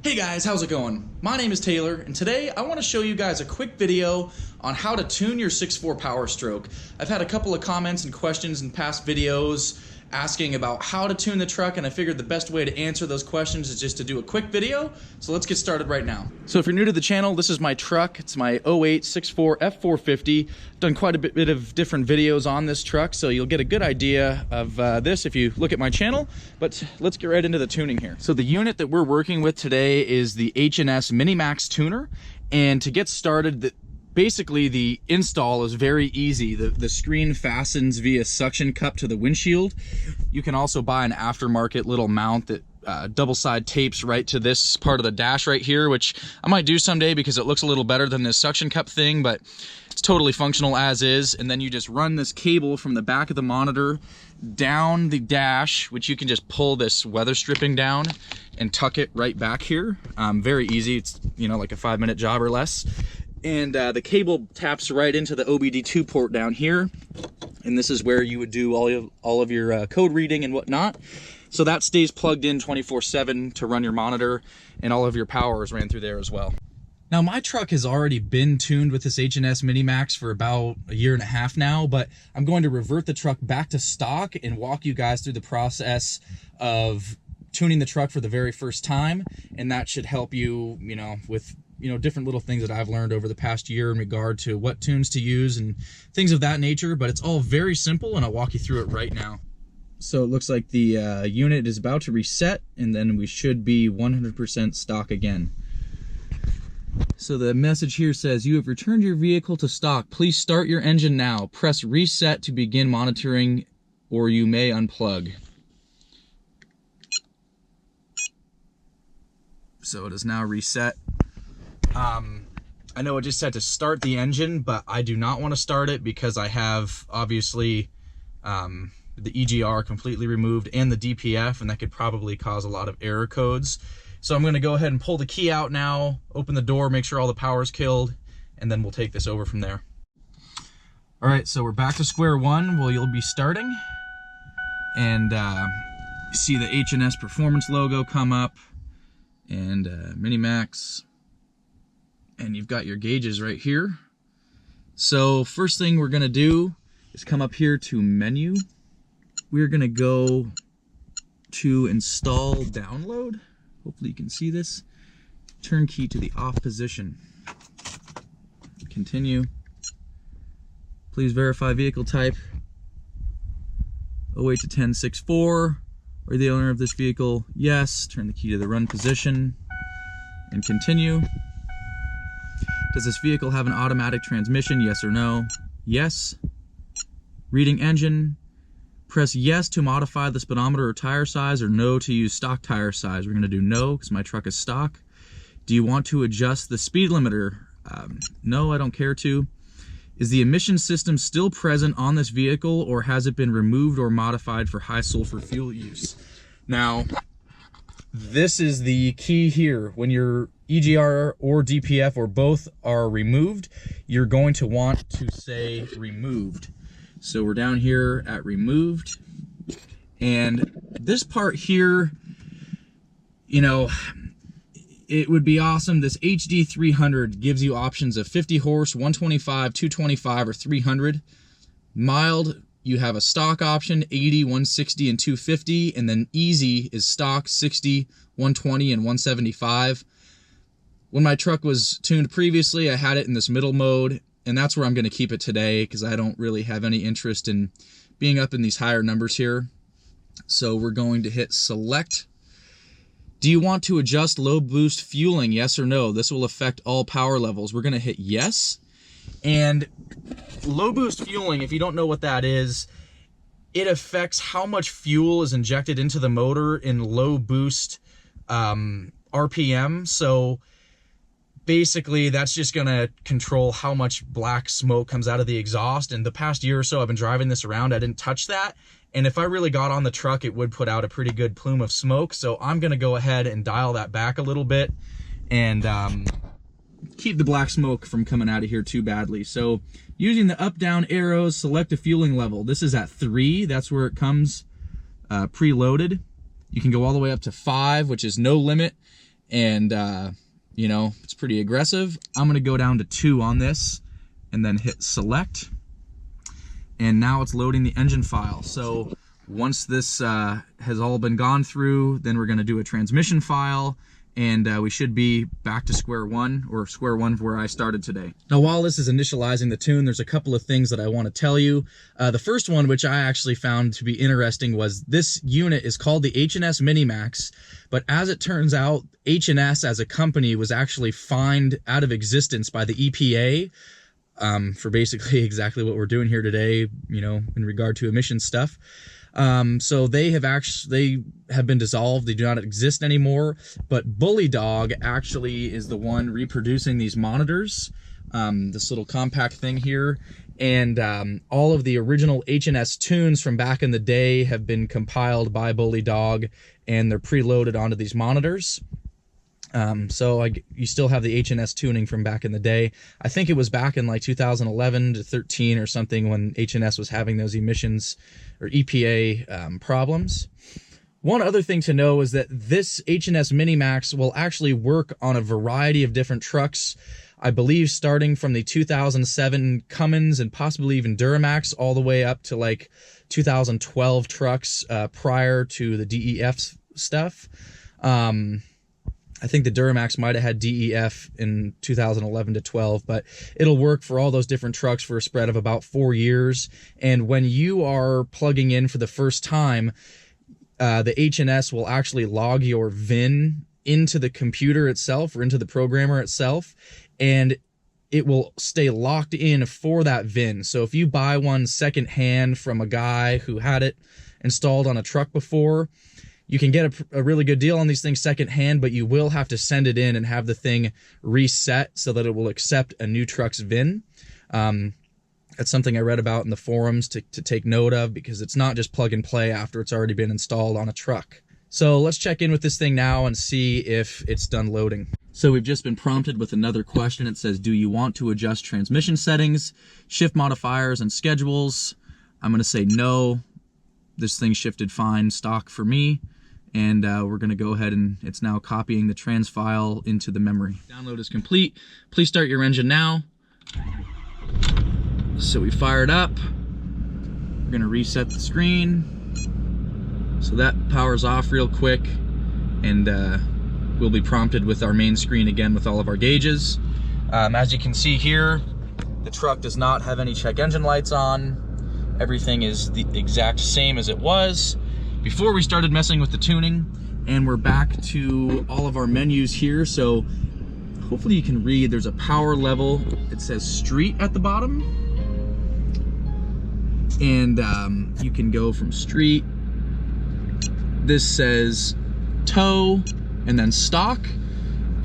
Hey guys, how's it going? My name is Taylor, and today I want to show you guys a quick video on how to tune your 6.4 Powerstroke. I've had a couple of comments and questions in past videos asking about how to tune the truck, and I figured the best way to answer those questions is just to do a quick video. So let's get started right now. So if you're new to the channel, this is my truck. It's my 08 6.4 F450. Done quite a bit of different videos on this truck, so you'll get a good idea of this if you look at my channel. But let's get right into the tuning here. So the unit that we're working with today is the H&S Minimax tuner, and to get started, basically the install is very easy. The screen fastens via suction cup to the windshield. You can also buy an aftermarket little mount that double side tapes right to this part of the dash right here, which I might do someday because it looks a little better than this suction cup thing, but it's totally functional as is. And then you just run this cable from the back of the monitor down the dash, which you can just pull this weather stripping down and tuck it right back here. Very easy. It's, you know, like a 5-minute job or less. And the cable taps right into the OBD2 port down here. And this is where you would do all of your code reading and whatnot. So that stays plugged in 24/7 to run your monitor, and all of your power is ran through there as well. Now my truck has already been tuned with this H&S Minimax for about a year and a half now, but I'm going to revert the truck back to stock and walk you guys through the process of tuning the truck for the very first time. And that should help you, with different little things that I've learned over the past year in regard to what tunes to use and things of that nature, but it's all very simple and I'll walk you through it right now. So it looks like the unit is about to reset, and then we should be 100% stock again. So the message here says, "You have returned your vehicle to stock. Please start your engine now. Press reset to begin monitoring, or you may unplug." So it is now reset. I know it just said to start the engine, but I do not want to start it because I have obviously the EGR completely removed and the DPF, and that could probably cause a lot of error codes. So I'm going to go ahead and pull the key out now, open the door, make sure all the power is killed, and then we'll take this over from there. All right, so we're back to square one. Well, you'll be starting, and see the H&S Performance logo come up, and Minimax, and you've got your gauges right here. So first thing we're gonna do is come up here to menu. We're gonna go to install download. Hopefully you can see this. Turn key to the off position. Continue. Please verify vehicle type. 08 to 1064. Are the owner of this vehicle? Yes. Turn the key to the run position and continue. Does this vehicle have an automatic transmission? Yes or no? Yes. Reading engine. Press yes to modify the speedometer or tire size, or no to use stock tire size. We're going to do no because my truck is stock. Do you want to adjust the speed limiter? No, I don't care to. Is the emission system still present on this vehicle, or has it been removed or modified for high sulfur fuel use? Now, this is the key here. When your EGR or DPF or both are removed, you're going to want to say removed. So we're down here at removed, and this part here, it would be awesome. This HD 300 gives you options of 50 horse, 125, 225, or 300. Mild, you have a stock option, 80, 160, and 250, and then easy is stock, 60, 120, and 175. When my truck was tuned previously, I had it in this middle mode, and that's where I'm going to keep it today because I don't really have any interest in being up in these higher numbers here. So we're going to hit select. Do you want to adjust low boost fueling? Yes or no? This will affect all power levels. We're going to hit yes. And low boost fueling, if you don't know what that is, it affects how much fuel is injected into the motor in low boost RPM. So basically that's just going to control how much black smoke comes out of the exhaust. And the past year or so I've been driving this around, I didn't touch that, and if I really got on the truck it would put out a pretty good plume of smoke. So I'm going to go ahead and dial that back a little bit and keep the black smoke from coming out of here too badly. So using the up down arrows, select a fueling level. This is at 3, that's where it comes preloaded. You can go all the way up to 5, which is no limit. and you know, it's pretty aggressive. I'm gonna go down to 2 on this and then hit select, and now it's loading the engine file. So once this has all been gone through, then we're gonna do a transmission file, and we should be back to square one where I started today. Now, while this is initializing the tune, there's a couple of things that I want to tell you. The first one, which I actually found to be interesting, was this unit is called the H&S Minimax, but as it turns out, H&S as a company was actually fined out of existence by the EPA for basically exactly what we're doing here today, you know, in regard to emission stuff. So they have been dissolved. They do not exist anymore, but Bully Dog actually is the one reproducing these monitors, this little compact thing here. And all of the original H&S tunes from back in the day have been compiled by Bully Dog, and they're preloaded onto these monitors. So you still have the H&S tuning from back in the day. I think it was back in like 2011 to 13 or something when H&S was having those emissions or EPA problems. One other thing to know is that this H&S Minimax will actually work on a variety of different trucks. I believe starting from the 2007 Cummins and possibly even Duramax all the way up to like 2012 trucks prior to the DEF stuff. I think the Duramax might have had DEF in 2011 to 12, but it'll work for all those different trucks for a spread of about 4 years. And when you are plugging in for the first time, the H&S will actually log your VIN into the computer itself or into the programmer itself, and it will stay locked in for that VIN. So if you buy one secondhand from a guy who had it installed on a truck before, you can get a really good deal on these things secondhand, but you will have to send it in and have the thing reset so that it will accept a new truck's VIN. That's something I read about in the forums to take note of, because it's not just plug and play after it's already been installed on a truck. So let's check in with this thing now and see if it's done loading. So we've just been prompted with another question. It says, do you want to adjust transmission settings, shift modifiers, and schedules? I'm going to say no. This thing shifted fine stock for me. And we're going to go ahead and it's now copying the trans file into the memory. Download is complete. Please start your engine now. So we fire it up. We're going to reset the screen. So that powers off real quick, and we'll be prompted with our main screen again with all of our gauges. As you can see here, the truck does not have any check engine lights on. Everything is the exact same as it was before we started messing with the tuning, and we're back to all of our menus here. So hopefully you can read, there's a power level. It says street at the bottom, and you can go from street. This says tow and then stock,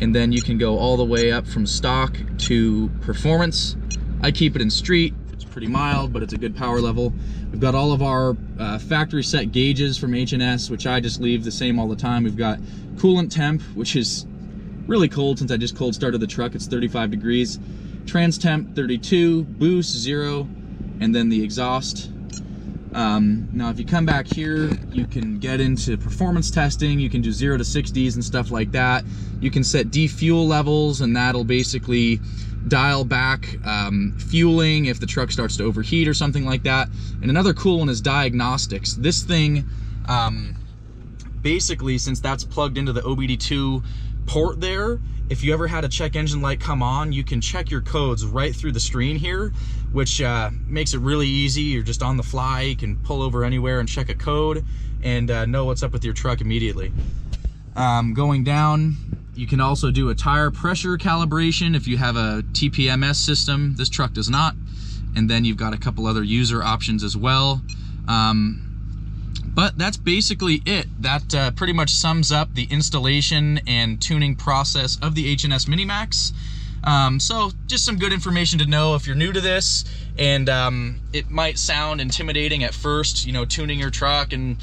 and then you can go all the way up from stock to performance. I keep it in street. It's pretty mild, but it's a good power level. We've got all of our factory set gauges from H&S, which I just leave the same all the time. We've got coolant temp, which is really cold since I just cold started the truck. It's 35 degrees. Trans temp 32, boost 0, and then the exhaust. Now if you come back here, you can get into performance testing. You can do 0 to 60s and stuff like that. You can set defuel levels, and that'll basically dial back fueling if the truck starts to overheat or something like that. And another cool one is diagnostics. This thing, basically, since that's plugged into the OBD2 port there, if you ever had a check engine light come on, you can check your codes right through the screen here, which makes it really easy. You're just on the fly. You can pull over anywhere and check a code and know what's up with your truck immediately. Going down, you can also do a tire pressure calibration if you have a TPMS system. This truck does not. And then you've got a couple other user options as well. But that's basically it. That pretty much sums up the installation and tuning process of the H&S Minimax. So just some good information to know if you're new to this, and it might sound intimidating at first, you know, tuning your truck and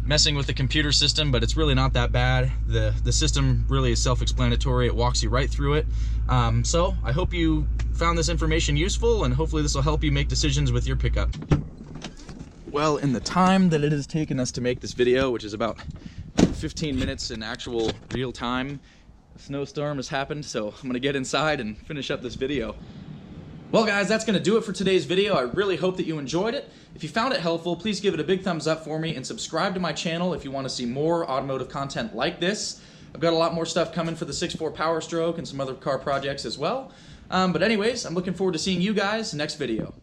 messing with the computer system, but it's really not that bad. The system really is self-explanatory. It walks you right through it. So I hope you found this information useful, and hopefully this will help you make decisions with your pickup. Well, in the time that it has taken us to make this video, which is about 15 minutes in actual real time, A snowstorm has happened, so I'm gonna get inside and finish up this video. Well guys, that's going to do it for today's video. I really hope that you enjoyed it. If you found it helpful, please give it a big thumbs up for me and subscribe to my channel if you want to see more automotive content like this. I've got a lot more stuff coming for the 6.4 Powerstroke and some other car projects as well. But anyways, I'm looking forward to seeing you guys next video.